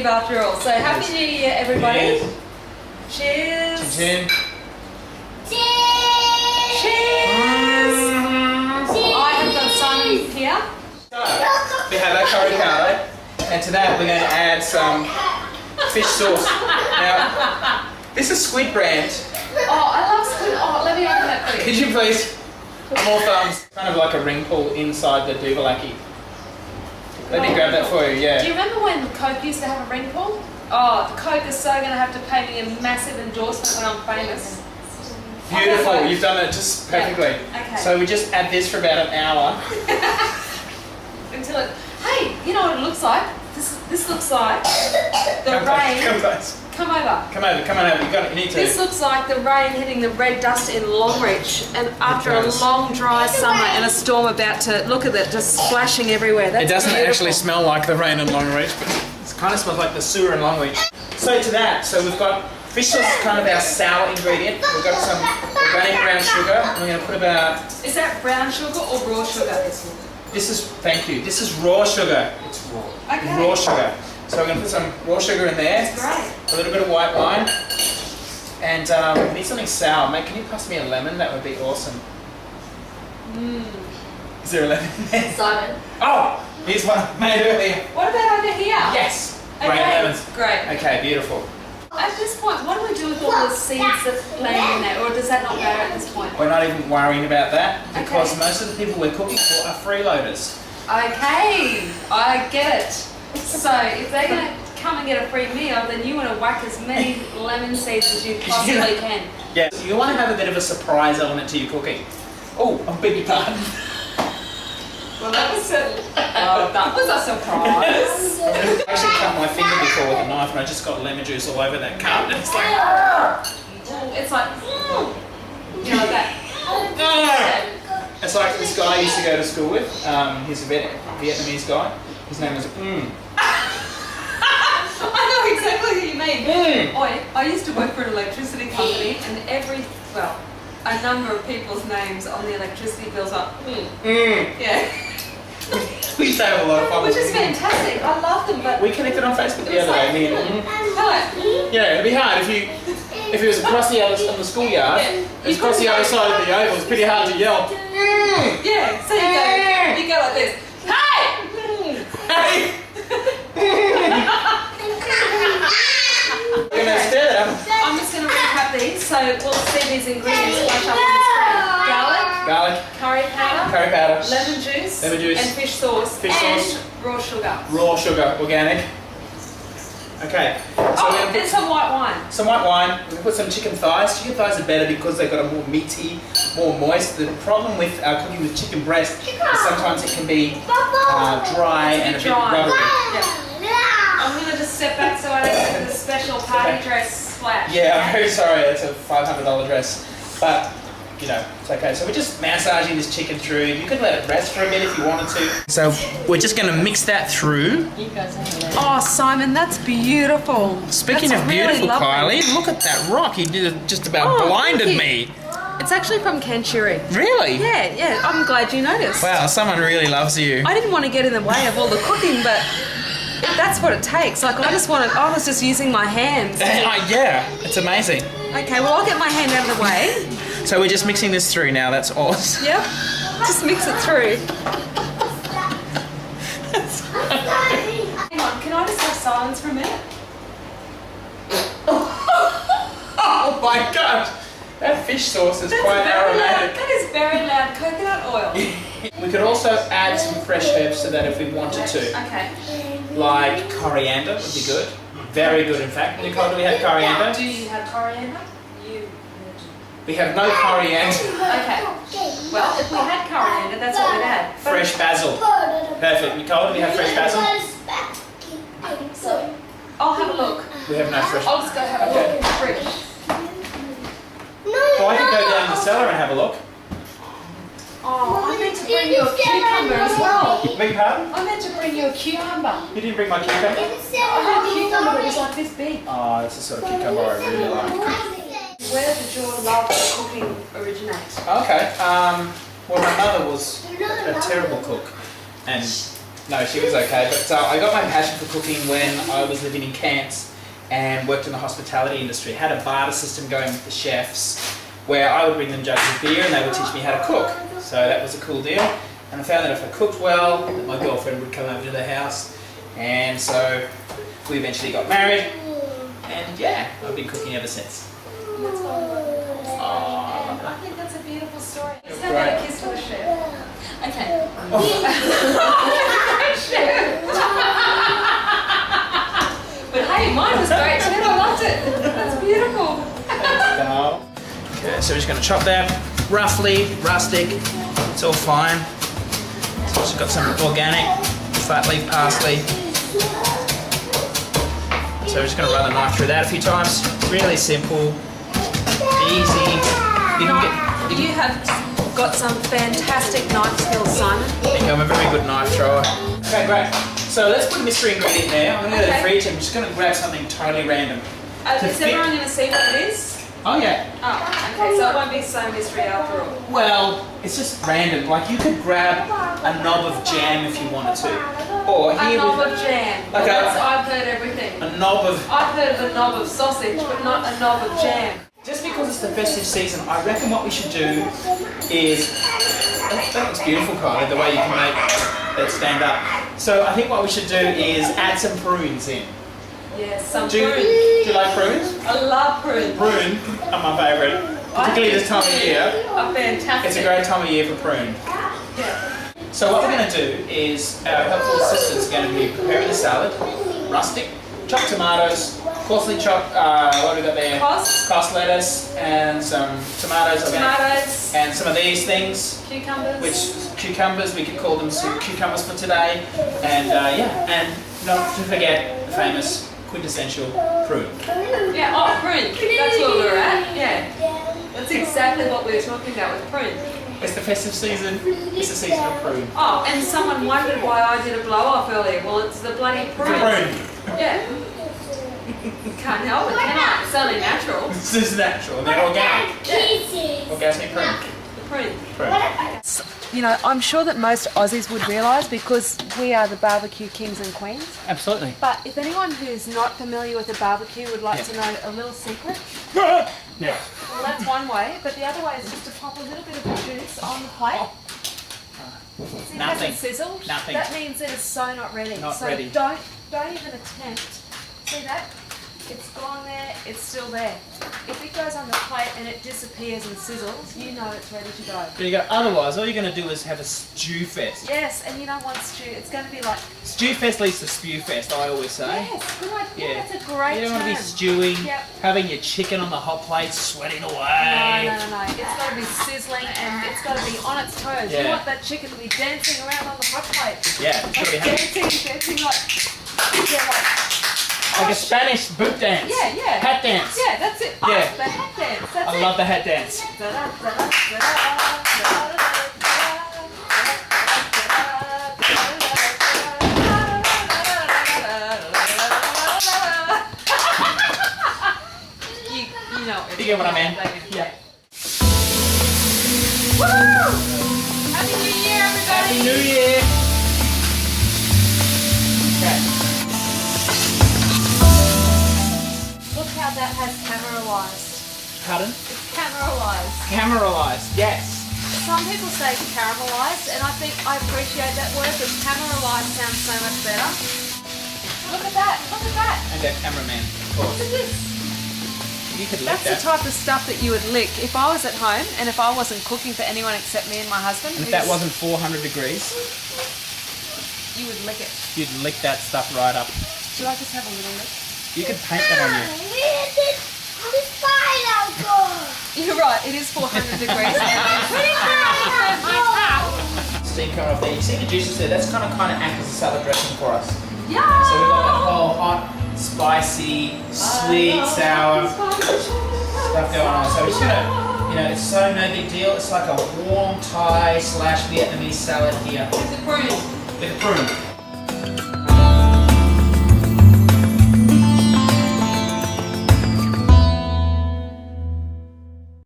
festive after all. So Happy New Year, everybody. Cheers. Cheers. Chin. Cheers. I have got Simon here. So, we have our curry powder, and to that we're going to add some fish sauce. Now, this is Squid brand. Oh, I love squid. Oh, let me open that for you. Could you please? More thumbs. Kind of like a ring pull inside the duvalaki. Let me grab that for you, yeah. Do you remember when Coke used to have a ring pull? Oh, the Coke is so going to have to pay me a massive endorsement when I'm famous. Beautiful, you've done it just perfectly. Yeah. Okay. So we just add this for about an hour. Until it... Hey, you know what it looks like? This looks like the rain... Come close. Come over. Come on over, you need to. This looks like the rain hitting the red dust in Longreach, and after a long dry summer and a storm about to, look at it, just splashing everywhere. That's it doesn't beautiful. actually smell like the rain in Longreach, but it kind of smells like the sewer in Longreach. So to that, so we've got fish sauce is kind of our sour ingredient. We've got some organic brown sugar, and we're going to put about... Is that brown sugar or raw sugar? This is, thank you, this is raw sugar. It's raw. Okay. Raw sugar. So we're going to put some raw sugar in there. That's great. A little bit of white wine. And we need something sour. Mate, can you pass me a lemon? That would be awesome. Is there a lemon there? Simon. Oh! Here's one I made earlier. What about over here? Yes! Okay. Great lemons. Great. Okay, beautiful. At this point, what do we do with all the seeds that land in there, or does that not matter at this point? We're not even worrying about that because Okay. most of the people we're cooking for are freeloaders. Okay, I get it. So if they're going to come and get a free meal, then you want to whack as many lemon seeds as you possibly can. Yeah, so you want to have a bit of a surprise element to your cooking. Oh, I beg your pardon. Well, that was a surprise. I actually cut my finger before with a knife and I just got lemon juice all over that cut. And it's like, It's like, you know that. It's like this guy I used to go to school with. He's a Vietnamese guy. His name was I know exactly who you mean. I used to work for an electricity company, and a number of people's names on the electricity bills are Yeah. We used to have a lot of fun Which with is him. fantastic. I love them, but We connected on Facebook the other day. Me and hello. yeah, it'd be hard if it was across the other on the schoolyard. It's across the other side of the oval. It's pretty hard to yell. Yeah. So you go like this. Hey! Hey! We're gonna stir that up. I'm just going to recap these, so we'll see these ingredients flash up on the screen. Garlic, Curry powder, lemon juice, and fish sauce, raw sugar. Raw sugar, organic. Okay. So And some white wine. some white wine. We're gonna put some chicken thighs. Chicken thighs are better because they've got a more meaty, more moist. The problem with cooking with chicken breast is sometimes it can be dry and a bit rubbery. Yeah. I'm going to just step back so I don't get the special party dress splash. Yeah, I'm very sorry. It's a $500 dress, but you know it's okay. So we're just massaging this chicken through. You could let it rest for a bit if you wanted to. So we're just going to mix that through. Oh, Simon, that's beautiful. Speaking That's of really beautiful, lovely. Kylie, look at that rock. He just about blinded thank me. It's actually from Kanchuri. Really? Yeah. I'm glad you noticed. Wow, someone really loves you. I didn't want to get in the way of all the cooking, but that's what it takes. Like, I was just using my hands. Yeah, it's amazing. Okay, well, I'll get my hand out of the way. So we're just mixing this through now. That's awesome. Yep. Just mix it through. Hang on, can I just have silence for a minute? Oh my god! That fish sauce is quite aromatic. That is very loud coconut oil. We could also add some fresh herbs to that if we wanted to. Okay. Like coriander would be good. Very good, in fact. Nicole, do we have coriander? Do you have coriander? We have no coriander. Okay. Well, if we had coriander, that's what we'd add. Fresh basil. Perfect. Nicole, do we have fresh basil? I'll have a look. We have no fresh. I'll just go have a look. Fresh. Well, I could go down the cellar and have a look. Oh, I meant to bring you a cucumber as well. Beg your pardon? I meant to bring you a cucumber. You didn't bring my cucumber? I had a cucumber that was like this big. Oh, that's the sort of cucumber I really like. Where did your love for cooking originate? Okay. Well, my mother was a terrible cook, and No, she was okay. But I got my passion for cooking when I was living in Cairns and worked in the hospitality industry. Had a barter system going with the chefs where I would bring them jugs of beer and they would teach me how to cook. So that was a cool deal. And I found that if I cooked well, that my girlfriend would come over to the house. And so we eventually got married. And yeah, I've been cooking ever since. That's wonderful. Oh, I think that's a beautiful story. Let's Great. have a kiss to the chef. Okay. But hey, mine was great too. I loved it. That's beautiful. Okay, so we're just going to chop that roughly, rustic. It's all fine. So we've got some organic flat leaf parsley. So we're just going to run the knife through that a few times. Really simple, easy. You have got some fantastic knife skills, Simon. I'm a very good knife thrower. Okay, great. So let's put a mystery ingredient there. I'm going to go to the fridge. I'm just going to grab something totally random. Is everyone going to see what it is? Oh yeah. Oh, okay. So it won't be so mystery after all. Well, it's just random. Like you could grab a knob of jam if you wanted to. Or A here knob with of jam. Like I've heard everything. a knob of... I've heard of a knob of sausage, but not a knob of jam. Just because it's the festive season, I reckon what we should do is... That looks beautiful, Kylie, the way you can make it stand up. So I think what we should do is add some prunes in. Yes, some Do prunes. you like prunes? I love prunes. Prune are my favourite, particularly this time of year. Are fantastic. It's a great time of year for prune. Yeah. So what we're going to do is our helpful assistant's going to be preparing the salad, rustic, chopped tomatoes, coarsely chopped, what have we got there? Cos lettuce, and some tomatoes, Tomatoes. and some of these things, Cucumbers. which cucumbers, we could call them some cucumbers for today, and yeah, and not to forget the famous quintessential prune. Yeah, oh, prune. That's where we're at. Yeah. That's exactly what we were talking about with prune. It's the festive season, it's the season of prune. Oh, and someone wondered why I did a blow off earlier. Well, it's the bloody prune. Prune. Yeah. Can't help it, can I? It's only natural. This is natural, and they're organic. Yeah. Organic prune. The prune. Prune. You know, I'm sure that most Aussies would realise because we are the barbecue kings and queens. Absolutely. But if anyone who's not familiar with a barbecue would like to know a little secret, Yeah. well, that's one way. But the other way is just to pop a little bit of the juice on the plate. See, it Nothing. hasn't sizzled. Nothing. That means it is so not ready. Not so ready. Don't even attempt. See that? It's gone there. It's still there. If it goes on the plate and it disappears and sizzles, you know it's ready to go. There you go. Otherwise, all you're going to do is have a stew fest. Yes, and you don't want stew. It's going to be like. Stew fest leads to spew fest, I always say. Yes, good idea. Yeah. That's a great You don't want to be term. stewing, Yep. having your chicken on the hot plate, sweating away. No. It's got to be sizzling and it's got to be on its toes. You Yeah. want that chicken to be dancing around on the hot plate. Yeah, it's got to be having Dancing like. Yeah, like a Spanish boot dance. Yeah. Hat dance. Yeah, that's it. Yeah. Oh, the hat dance. That's I it. love the hat dance. You know it. You get what I mean? Yeah. Woo! Happy New Year, everybody! Happy New Year. Okay. Look how that has cameralized. Pardon? It's cameralized. Cameralized. Yes. Some people say caramelized, and I think I appreciate that word, but cameralized sounds so much better. Look at that! Look at that! And that cameraman, of Look course. at this! You could lick That's the that. type of stuff that you would lick if I was at home and if I wasn't cooking for anyone except me and my husband. And if that wasn't 400 degrees, you would lick it. you'd lick that stuff right up. Should I just have a little lick? You could paint that on you. You're right. It is 400 degrees. Steam coming off there. You see the juices there? That's kind of act as a salad dressing for us. Yeah. So we've got that whole hot, spicy, sweet, sour stuff going on. So we're just gonna, you know, it's so no big deal. It's like a warm Thai / Vietnamese salad here With the prune. with a prune.